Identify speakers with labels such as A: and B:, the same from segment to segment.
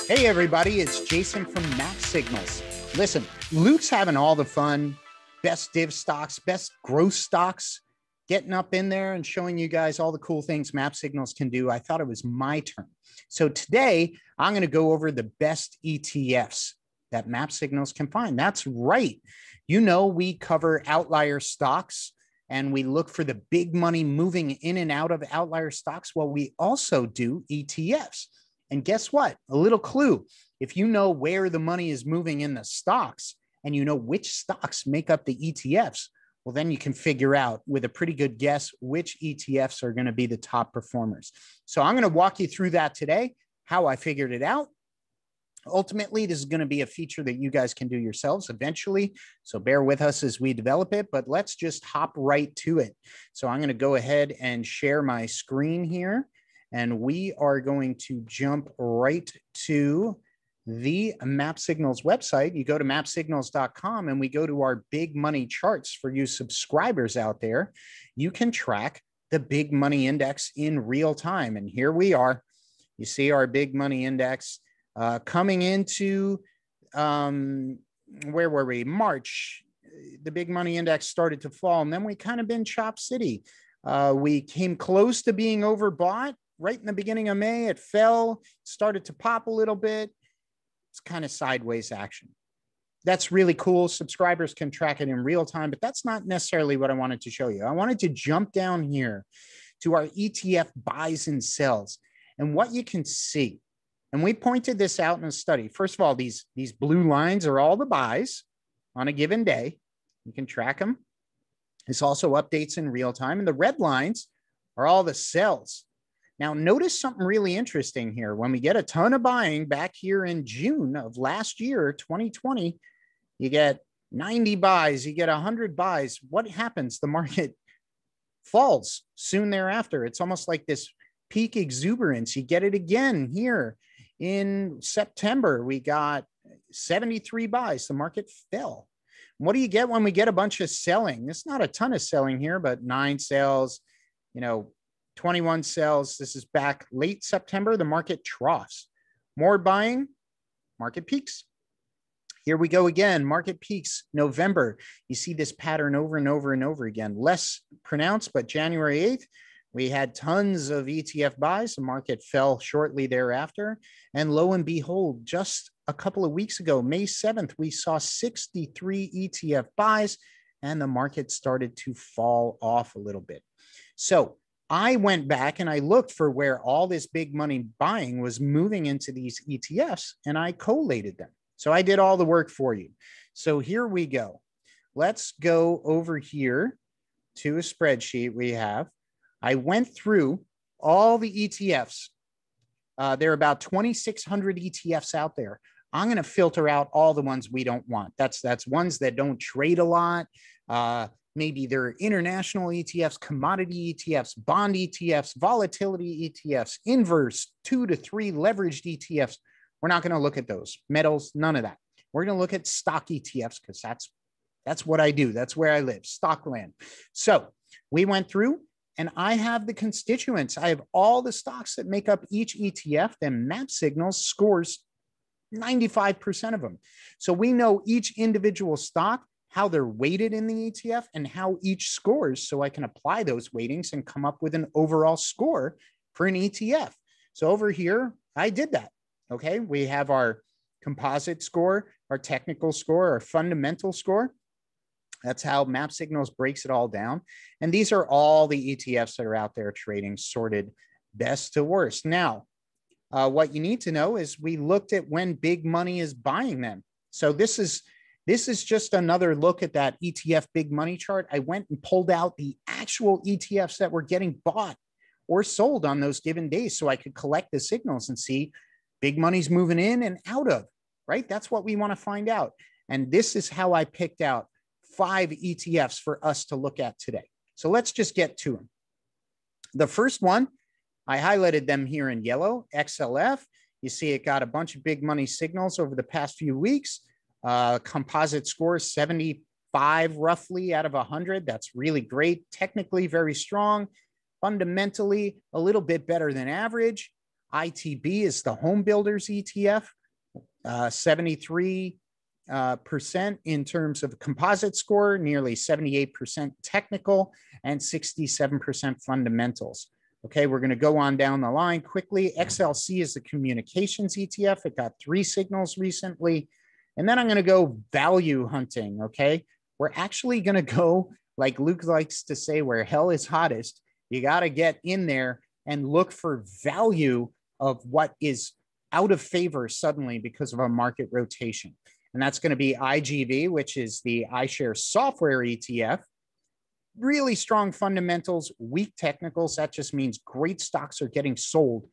A: Hey everybody, it's Jason from MAPsignals. Listen, Luke's having all the fun, best div stocks, best growth stocks, getting up in there and showing you guys all the cool things MAPsignals can do. I thought it was my turn. So today I'm going to go over the best ETFs that MAPsignals can find. That's right. You know, we cover outlier stocks and we look for the big money moving in and out of outlier stocks. Well, we also do ETFs. And guess what? A little clue. If you know where the money is moving in the stocks and you know which stocks make up the ETFs, well, then you can figure out with a pretty good guess which ETFs are going to be the top performers. So I'm going to walk you through that today, how I figured it out. Ultimately, this is going to be a feature that you guys can do yourselves eventually. So bear with us as we develop it, but let's just hop right to it. So I'm going to go ahead and share my screen here. And we are going to jump right to the MAPsignals website. You go to mapsignals.com and we go to our big money charts for you subscribers out there. You can track the big money index in real time. And here we are. You see our big money index coming into, where were we? March. The big money index started to fall and then we kind of been Chop City. We came close to being overbought. Right in the beginning of May, it fell, started to pop a little bit. It's kind of sideways action. That's really cool. Subscribers can track it in real time, but that's not necessarily what I wanted to show you. I wanted to jump down here to our ETF buys and sells and what you can see. And we pointed this out in a study. First of all, these blue lines are all the buys on a given day. You can track them. It's also updates in real time. And the red lines are all the sells. Now, notice something really interesting here. When we get a ton of buying back here in June of last year, 2020, you get 90 buys, you get 100 buys. What happens? The market falls soon thereafter. It's almost like this peak exuberance. You get it again here in September. We got 73 buys. The market fell. What do you get when we get a bunch of selling? It's not a ton of selling here, but 9 sales, 21 sells. This is back late September. The market troughs. More buying, market peaks. Here we go again. Market peaks, November. You see this pattern over and over and over again. Less pronounced, but January 8th, we had tons of ETF buys. The market fell shortly thereafter. And lo and behold, just a couple of weeks ago, May 7th, we saw 63 ETF buys and the market started to fall off a little bit. So I went back and I looked for where all this big money buying was moving into these ETFs and I collated them. So I did all the work for you. So here we go. Let's go over here to a spreadsheet we have. I went through all the ETFs. There are about 2,600 ETFs out there. I'm going to filter out all the ones we don't want. That's ones that don't trade a lot. Maybe they're international ETFs, commodity ETFs, bond ETFs, volatility ETFs, inverse 2 to 3 leveraged ETFs. We're not going to look at those. Metals, none of that. We're going to look at stock ETFs because that's what I do. That's where I live, stock land. So we went through and I have the constituents. I have all the stocks that make up each ETF and MAPsignals scores 95% of them. So we know each individual stock, how they're weighted in the ETF and how each scores. So I can apply those weightings and come up with an overall score for an ETF. So over here, I did that. Okay. We have our composite score, our technical score, our fundamental score. That's how MAPsignals breaks it all down. And these are all the ETFs that are out there trading sorted best to worst. Now, what you need to know is we looked at when big money is buying them. So this is just another look at that ETF big money chart. I went and pulled out the actual ETFs that were getting bought or sold on those given days so I could collect the signals and see big money's moving in and out of, right? That's what we want to find out. And this is how I picked out 5 ETFs for us to look at today. So let's just get to them. The first one, I highlighted them here in yellow, XLF. You see it got a bunch of big money signals over the past few weeks. Composite score 75 roughly out of 100. That's really great. Technically very strong. Fundamentally a little bit better than average. ITB is the home builders ETF, 73% in terms of composite score, nearly 78% technical, and 67% fundamentals. Okay, we're going to go on down the line quickly. XLC is the communications ETF. It got 3 signals recently. And then I'm going to go value hunting. Okay, we're actually going to go, like Luke likes to say, where hell is hottest. You got to get in there and look for value of what is out of favor suddenly because of a market rotation. And that's going to be IGV, which is the iShares software ETF. Really strong fundamentals, weak technicals. That just means great stocks are getting sold.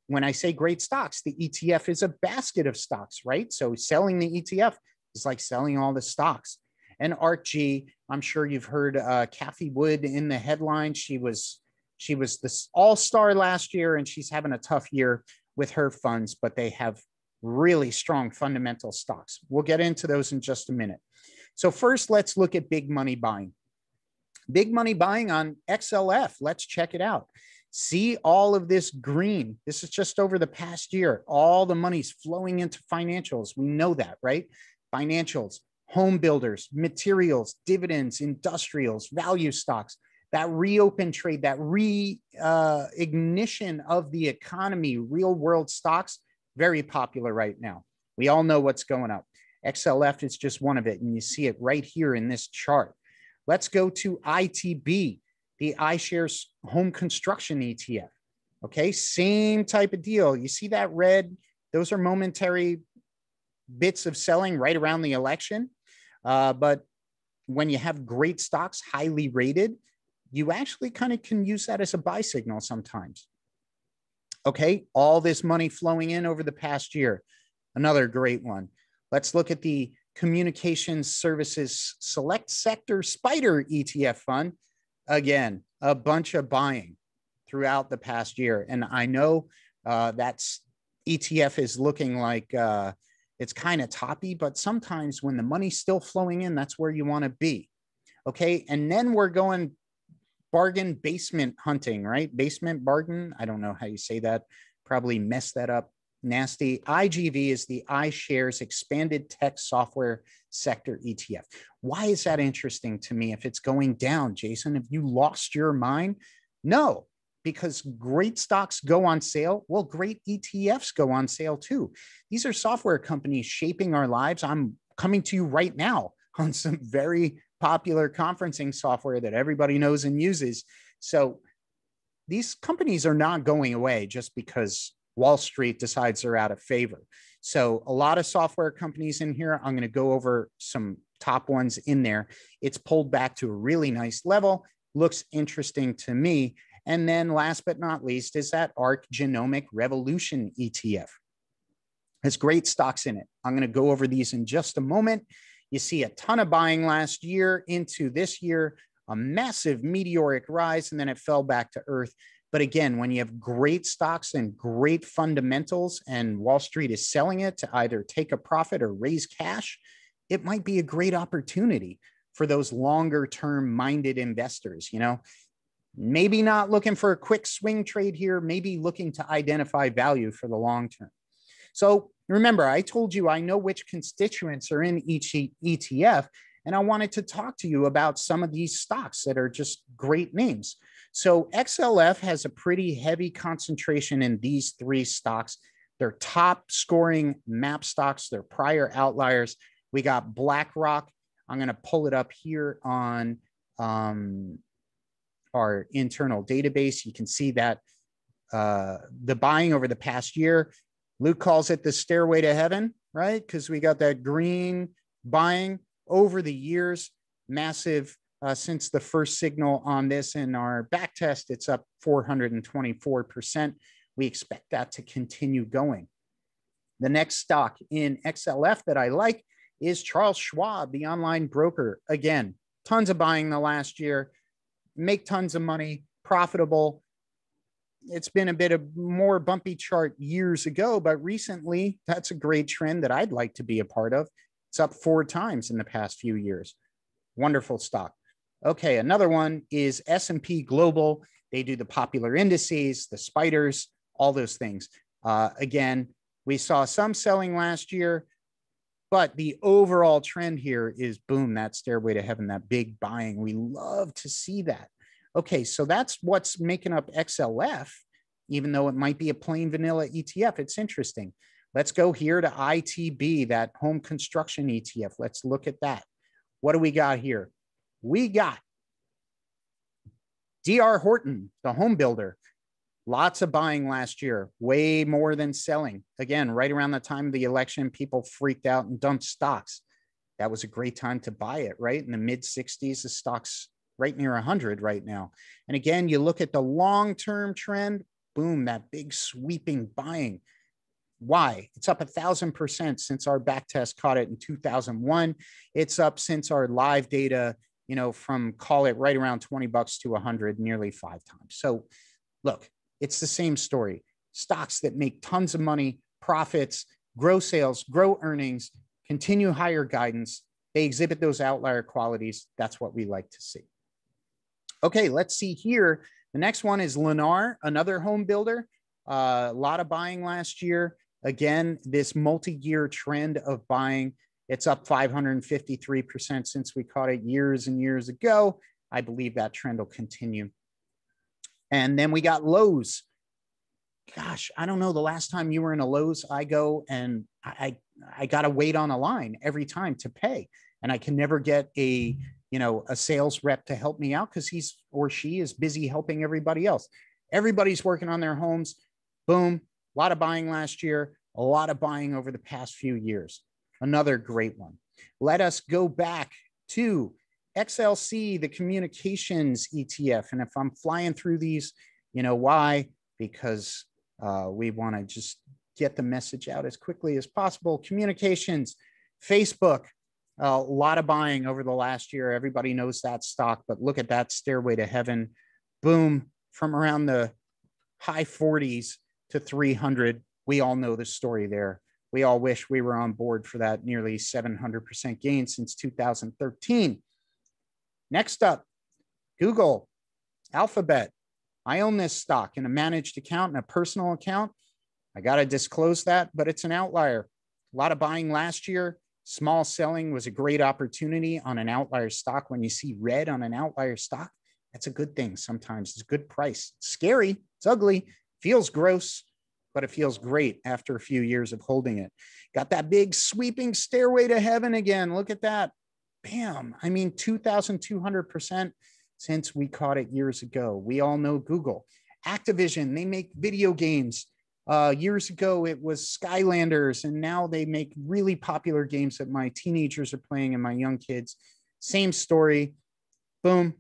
A: When I say great stocks, the ETF is a basket of stocks, right? So selling the ETF is like selling all the stocks. And ARKG, I'm sure you've heard Cathie Wood in the headline. She was the all-star last year, and she's having a tough year with her funds, but they have really strong fundamental stocks. We'll get into those in just a minute. So first, let's look at big money buying. Big money buying on XLF. Let's check it out. See all of this green. This is just over the past year. All the money's flowing into financials. We know that, right? Financials, home builders, materials, dividends, industrials, value stocks. That reopen trade, that reignition of the economy, real world stocks, very popular right now. We all know what's going up. XLF is just one of it, and you see it right here in this chart. Let's go to ITB, the iShares Home Construction ETF. Okay, same type of deal. You see that red? Those are momentary bits of selling right around the election. But when you have great stocks, highly rated, you actually kind of can use that as a buy signal sometimes. Okay, all this money flowing in over the past year. Another great one. Let's look at the Communications Services Select Sector SPDR ETF fund. Again, a bunch of buying throughout the past year. And I know that's ETF is looking like it's kind of toppy, but sometimes when the money's still flowing in, that's where you want to be. Okay, and then we're going bargain basement hunting, right? Basement bargain. I don't know how you say that. Probably messed that up. Nasty. IGV is the iShares Expanded Tech-Software Sector ETF. Why is that interesting to me? If it's going down, Jason, have you lost your mind? No, because great stocks go on sale. Well, great ETFs go on sale too. These are software companies shaping our lives. I'm coming to you right now on some very popular conferencing software that everybody knows and uses. So these companies are not going away just because Wall Street decides they're out of favor. So a lot of software companies in here. I'm going to go over some top ones in there. It's pulled back to a really nice level. Looks interesting to me. And then last but not least is that ARK Genomic Revolution ETF. Has great stocks in it. I'm going to go over these in just a moment. You see a ton of buying last year into this year, a massive meteoric rise, and then it fell back to earth. But again, when you have great stocks and great fundamentals and Wall Street is selling it to either take a profit or raise cash, it might be a great opportunity for those longer term minded investors, you know, maybe not looking for a quick swing trade here, maybe looking to identify value for the long term. So remember, I told you I know which constituents are in each ETF, and I wanted to talk to you about some of these stocks that are just great names. So XLF has a pretty heavy concentration in these 3 stocks. They're top scoring MAP stocks. They're prior outliers. We got BlackRock. I'm going to pull it up here on our internal database. You can see that the buying over the past year, Luke calls it the stairway to heaven, right? Because we got that green buying over the years, massive. Since the first signal on this in our back test, it's up 424%. We expect that to continue going. The next stock in XLF that I like is Charles Schwab, the online broker. Again, tons of buying the last year, make tons of money, profitable. It's been a bit of more bumpy chart years ago, but recently that's a great trend that I'd like to be a part of. It's up 4 times in the past few years. Wonderful stock. Okay, another one is S&P Global. They do the popular indices, the spiders. all those things. Again, we saw some selling last year, but the overall trend here is boom, that stairway to heaven, that big buying. We love to see that. Okay, so that's what's making up XLF, even though it might be a plain vanilla ETF. It's interesting. Let's go here to ITB, that home construction ETF. Let's look at that. What do we got here? We got DR Horton, the home builder. Lots of buying last year, way more than selling. Again, right around the time of the election, people freaked out and dumped stocks. That was a great time to buy it, right? In the mid 60s, the stock's right near 100 right now. And again, you look at the long-term trend, boom, that big sweeping buying. Why? It's up 1,000% since our back test caught it in 2001. It's up since our live data, you know, from call it right around 20 bucks to 100, nearly 5 times. So look, it's the same story. Stocks that make tons of money, profits, grow sales, grow earnings, continue higher guidance. They exhibit those outlier qualities. That's what we like to see. Okay, let's see here. The next one is Lennar, another home builder. A lot of buying last year. Again, this multi-year trend of buying, it's up 553% since we caught it years and years ago. I believe that trend will continue. And then we got Lowe's. Gosh, I don't know the last time you were in a Lowe's. I go and I got to wait on a line every time to pay. And I can never get a sales rep to help me out because he's or she is busy helping everybody else. Everybody's working on their homes. Boom. A lot of buying last year, a lot of buying over the past few years. Another great one. Let us go back to XLC, the communications ETF. And if I'm flying through these, you know why? Because we want to just get the message out as quickly as possible. Communications, Facebook, a lot of buying over the last year. Everybody knows that stock, but look at that stairway to heaven. Boom, from around the high 40s to 300. We all know the story there. We all wish we were on board for that nearly 700% gain since 2013. Next up, Google, Alphabet. I own this stock in a managed account and a personal account. I got to disclose that, but it's an outlier. A lot of buying last year. Small selling was a great opportunity on an outlier stock. When you see red on an outlier stock, that's a good thing. Sometimes it's a good price. It's scary. It's ugly. Feels gross, but it feels great after a few years of holding it. Got that big sweeping stairway to heaven again. Look at that. Bam. I mean, 2,200% since we caught it years ago. We all know Google. Activision, they make video games. Years ago, it was Skylanders, and now they make really popular games that my teenagers are playing and my young kids. Same story. Boom.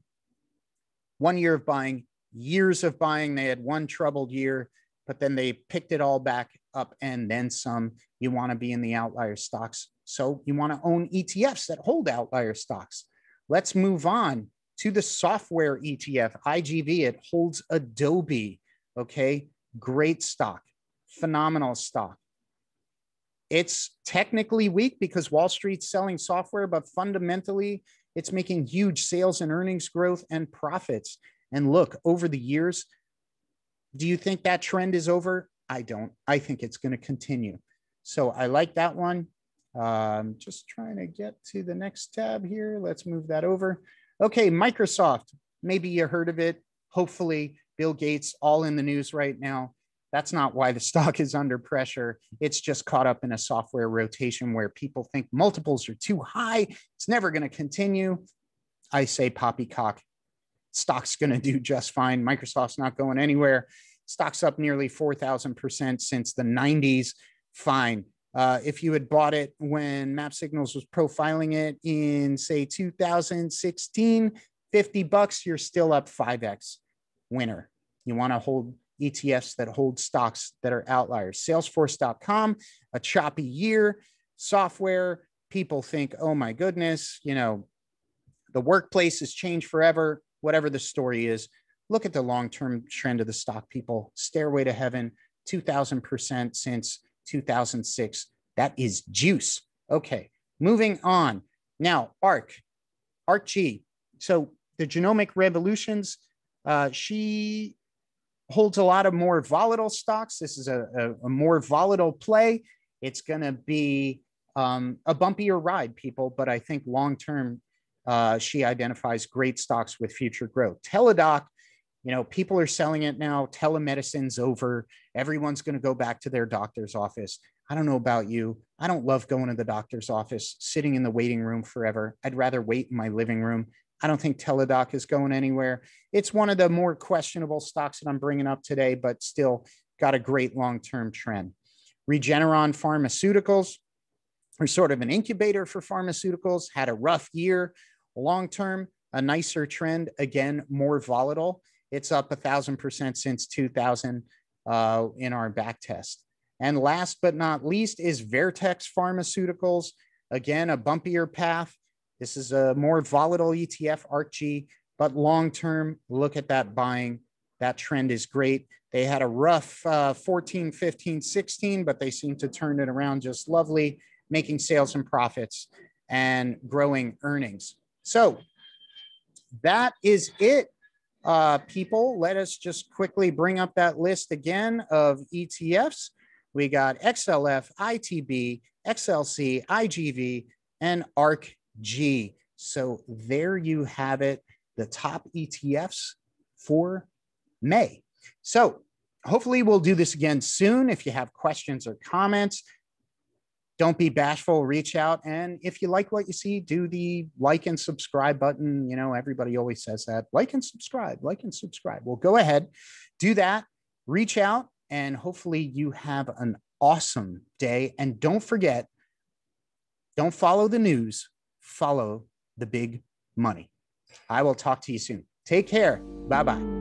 A: 1 year of buying, years of buying. They had one troubled year, but then they picked it all back up and then some. You want to be in the outlier stocks. So you want to own ETFs that hold outlier stocks. Let's move on to the software ETF, IGV. It holds Adobe. Okay, great stock, phenomenal stock. It's technically weak because Wall Street's selling software, but fundamentally, it's making huge sales and earnings growth and profits. And look, over the years, do you think that trend is over? I don't. I think it's going to continue. So I like that one. Just trying to get to the next tab here. Let's move that over. Okay, Microsoft. Maybe you heard of it. Hopefully, Bill Gates, all in the news right now. That's not why the stock is under pressure. It's just caught up in a software rotation where people think multiples are too high. It's never going to continue. I say poppycock. Stock's going to do just fine. Microsoft's not going anywhere. Stock's up nearly 4,000% since the 90s. Fine. If you had bought it when MAPsignals was profiling it in, say, 2016, 50 bucks, you're still up 5x. Winner. You want to hold ETFs that hold stocks that are outliers. Salesforce.com, a choppy year. Software, people think, oh my goodness, you know, the workplace has changed forever. Whatever the story is, look at the long-term trend of the stock, people. Stairway to heaven, 2,000% since 2006. That is juice. Okay, moving on. Now, ARKG. So the genomic revolutions, she holds a lot of more volatile stocks. This is a more volatile play. It's going to be a bumpier ride, people, but I think long-term, she identifies great stocks with future growth. Teladoc, you know, people are selling it now. Telemedicine's over. Everyone's going to go back to their doctor's office. I don't know about you. I don't love going to the doctor's office, sitting in the waiting room forever. I'd rather wait in my living room. I don't think Teladoc is going anywhere. It's one of the more questionable stocks that I'm bringing up today, but still got a great long-term trend. Regeneron Pharmaceuticals are sort of an incubator for pharmaceuticals, had a rough year. Long-term, a nicer trend, again, more volatile. It's up 1,000% since 2000 in our back test. And last but not least is Vertex Pharmaceuticals. Again, a bumpier path. This is a more volatile ETF, ARKG, but long-term, look at that buying. That trend is great. They had a rough 14, 15, 16, but they seem to turn it around just lovely, making sales and profits and growing earnings. So that is it, people. Let us just quickly bring up that list again of ETFs. We got XLF, ITB, XLC, IGV, and ARKG. So there you have it, the top ETFs for May. So hopefully we'll do this again soon. If you have questions or comments, don't be bashful, reach out. And if you like what you see, do the like and subscribe button. You know, everybody always says that, like and subscribe, like and subscribe. Well, go ahead, do that, reach out, and hopefully you have an awesome day. And don't forget, don't follow the news, follow the big money. I will talk to you soon. Take care. Bye-bye.